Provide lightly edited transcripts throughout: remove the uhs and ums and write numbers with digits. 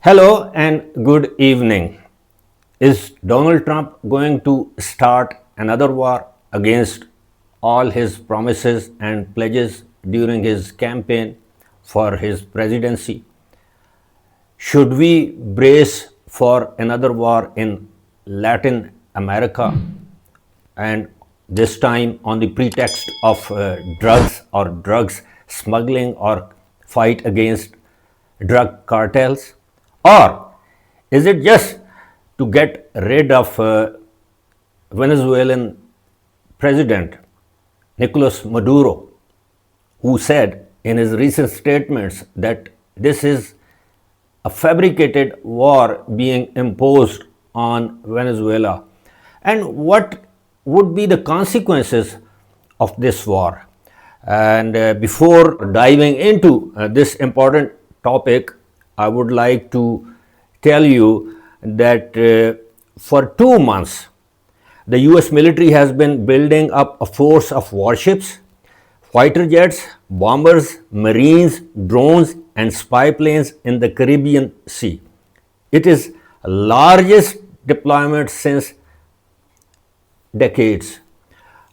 Hello and good evening. Is Donald Trump going to start another war against all his promises and pledges during his campaign for his presidency? Should we brace for another war in Latin America, and this time on the pretext of drugs or drugs smuggling or fight against drug cartels? Or is it just to get rid of Venezuelan President Nicolas Maduro, who said in his recent statements that this is a fabricated war being imposed on Venezuela? And what would be the consequences of this war? And before diving into this important topic, I would like to tell you that for 2 months, the US military has been building up a force of warships, fighter jets, bombers, marines, drones, and spy planes in the Caribbean Sea. It is the largest deployment since decades,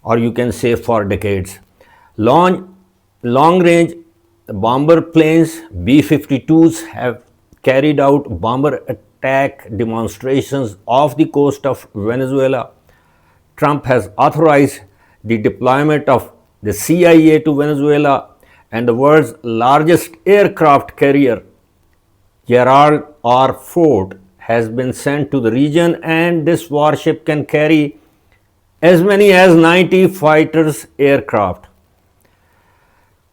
or you can say for decades. Long range bomber planes B-52s have carried out bomber attack demonstrations off the coast of Venezuela. Trump has authorized the deployment of the CIA to Venezuela, and the world's largest aircraft carrier, Gerald R Ford, has been sent to the region, and this warship can carry as many as 90 fighters aircraft.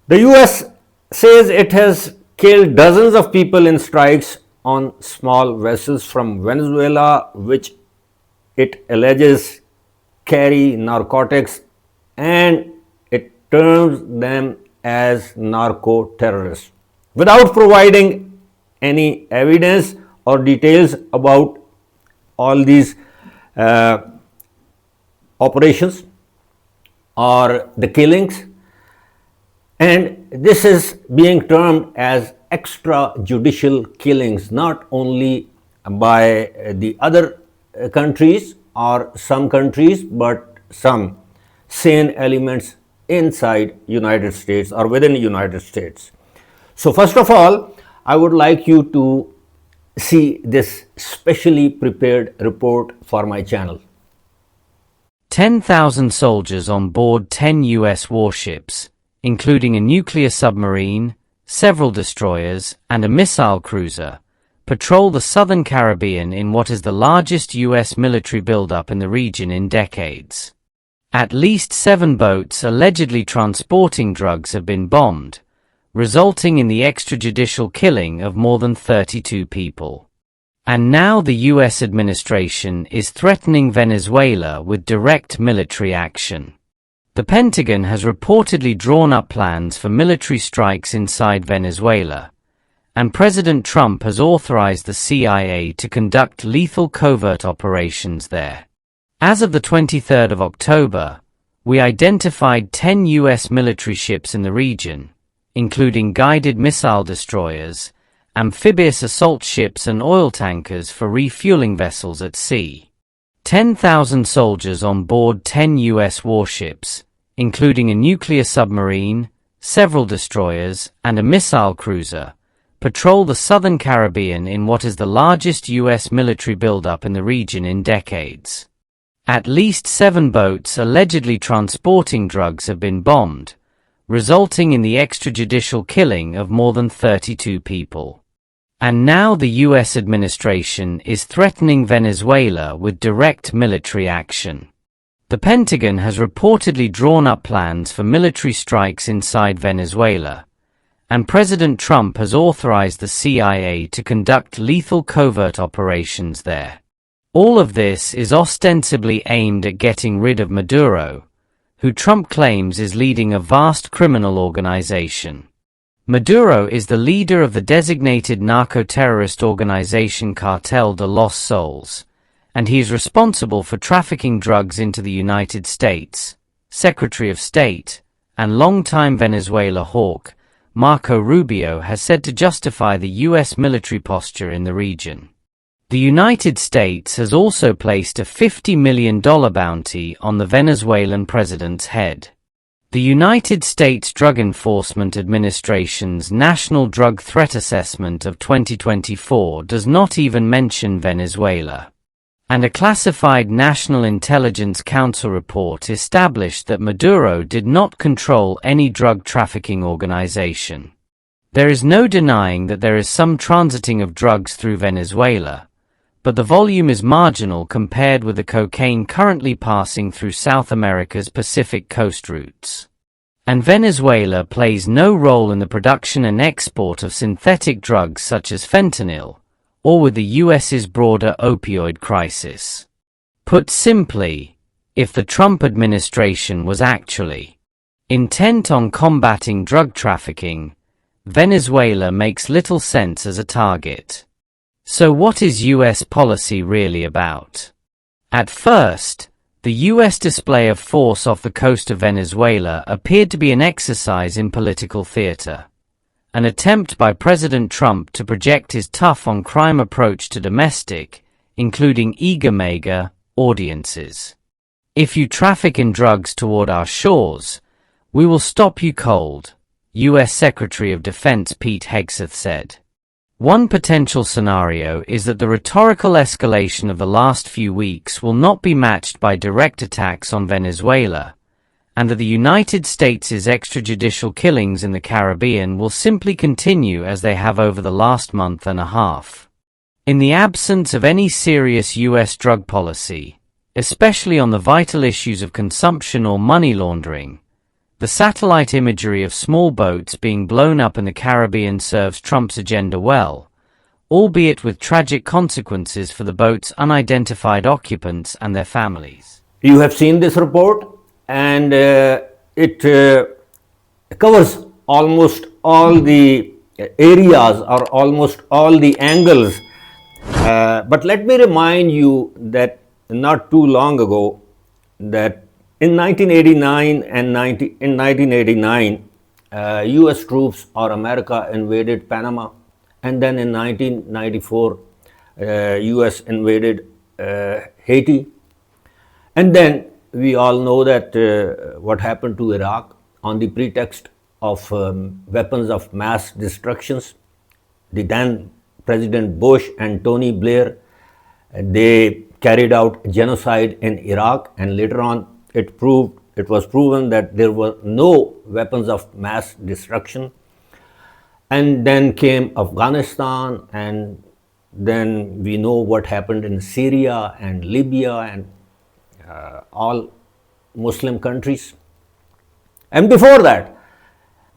The US says it has killed dozens of people in strikes on small vessels from Venezuela, which it alleges carry narcotics, and it terms them as narco terrorists without providing any evidence or details about all these operations or the killings. And this is being termed as extrajudicial killings, not only by the other countries or some countries, but some sane elements inside United States or within the United States. So first of all, I would like you to see this specially prepared report for my channel. 10,000 soldiers on board 10 US warships, including a nuclear submarine, several destroyers, and a missile cruiser, patrol the southern Caribbean in what is the largest US military buildup in the region in decades. At least 7 boats allegedly transporting drugs have been bombed, resulting in the extrajudicial killing of more than 32 people. And now the US administration is threatening Venezuela with direct military action. The Pentagon has reportedly drawn up plans for military strikes inside Venezuela, and President Trump has authorized the CIA to conduct lethal covert operations there. As of the 23rd of October, we identified 10 US military ships in the region, including guided missile destroyers, amphibious assault ships, and oil tankers for refueling vessels at sea. 10,000 soldiers on board 10 US warships, including a nuclear submarine, several destroyers, and a missile cruiser, patrol the southern Caribbean in what is the largest US military buildup in the region in decades. At least 7 boats allegedly transporting drugs have been bombed, resulting in the extrajudicial killing of more than 32 people. And now the US administration is threatening Venezuela with direct military action. The Pentagon has reportedly drawn up plans for military strikes inside Venezuela, and President Trump has authorized the CIA to conduct lethal covert operations there. All of this is ostensibly aimed at getting rid of Maduro, who Trump claims is leading a vast criminal organization. Maduro is the leader of the designated narco-terrorist organization Cartel de los Soles, and he is responsible for trafficking drugs into the United States. Secretary of State and longtime Venezuela hawk Marco Rubio, has said to justify the US military posture in the region. The United States has also placed a $50 million bounty on the Venezuelan president's head. The United States Drug Enforcement Administration's National Drug Threat Assessment of 2024 does not even mention Venezuela. And a classified National Intelligence Council report established that Maduro did not control any drug trafficking organization. There is no denying that there is some transiting of drugs through Venezuela, but the volume is marginal compared with the cocaine currently passing through South America's Pacific coast routes. And Venezuela plays no role in the production and export of synthetic drugs such as fentanyl, or with the US's broader opioid crisis. Put simply, if the Trump administration was actually intent on combating drug trafficking, Venezuela makes little sense as a target. So what is US policy really about? At first, the US display of force off the coast of Venezuela appeared to be an exercise in political theater, an attempt by President Trump to project his tough-on-crime approach to domestic, including eager-mega, audiences. If you traffic in drugs toward our shores, we will stop you cold, US Secretary of Defense Pete Hegseth said. One potential scenario is that the rhetorical escalation of the last few weeks will not be matched by direct attacks on Venezuela, and that the United States' extrajudicial killings in the Caribbean will simply continue as they have over the last month and a half. In the absence of any serious US drug policy, especially on the vital issues of consumption or money laundering, the satellite imagery of small boats being blown up in the Caribbean serves Trump's agenda well, albeit with tragic consequences for the boats' unidentified occupants and their families. You have seen this report, and it covers almost all the areas or almost all the angles. But let me remind you that not too long ago, that in 1989 and 1989, US troops or America invaded Panama, and then in 1994, US invaded Haiti. And then we all know that what happened to Iraq on the pretext of weapons of mass destructions. The then President Bush and Tony Blair, they carried out genocide in Iraq, and later on it was proven that there were no weapons of mass destruction. And then came Afghanistan, and then we know what happened in Syria and Libya and all Muslim countries. And before that,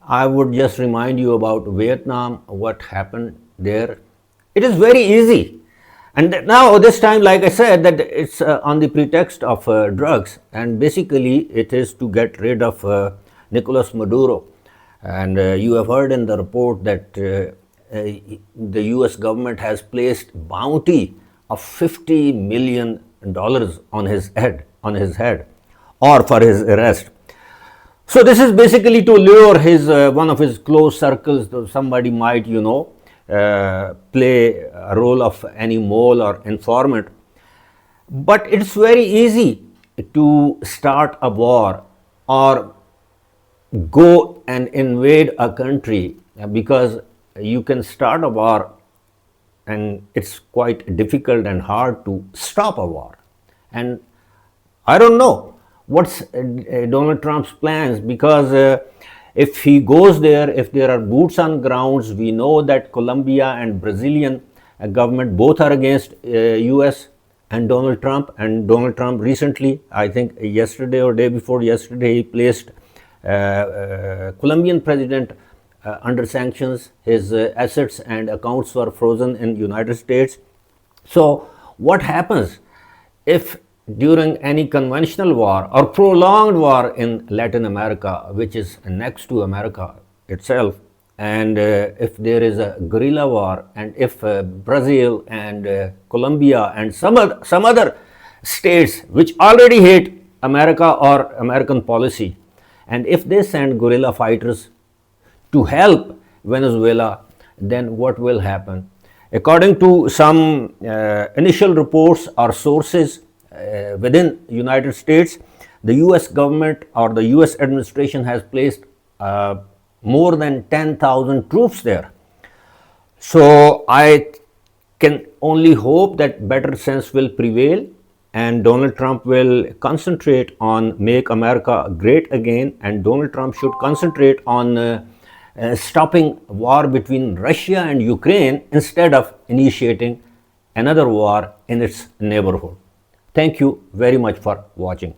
I would just remind you about Vietnam, what happened there. It is very easy. And now this time, like I said, that it's on the pretext of drugs, and basically it is to get rid of Nicolas Maduro. And you have heard in the report that the US government has placed bounty of $50 million on his head, or for his arrest. So this is basically to lure his one of his close circles. Somebody might, play a role of any mole or informant. But it's very easy to start a war or go and invade a country, because you can start a war and it's quite difficult and hard to stop a war. And I don't know what's Donald Trump's plans, because if he goes there, if there are boots on grounds, we know that Colombia and Brazilian government both are against US and Donald Trump. And Donald Trump recently, I think yesterday or day before yesterday, he placed Colombian president under sanctions. His assets and accounts were frozen in United States. So what happens if during any conventional war or prolonged war in Latin America, which is next to America itself, and if there is a guerrilla war, and if Brazil and Colombia and some other states which already hate America or American policy, and if they send guerrilla fighters to help Venezuela, then what will happen? According to some initial reports or sources within United States, the US government or the US administration has placed more than 10,000 troops there. So I can only hope that better sense will prevail and Donald Trump will concentrate on make America great again, and Donald Trump should concentrate on stopping war between Russia and Ukraine instead of initiating another war in its neighborhood. Thank you very much for watching.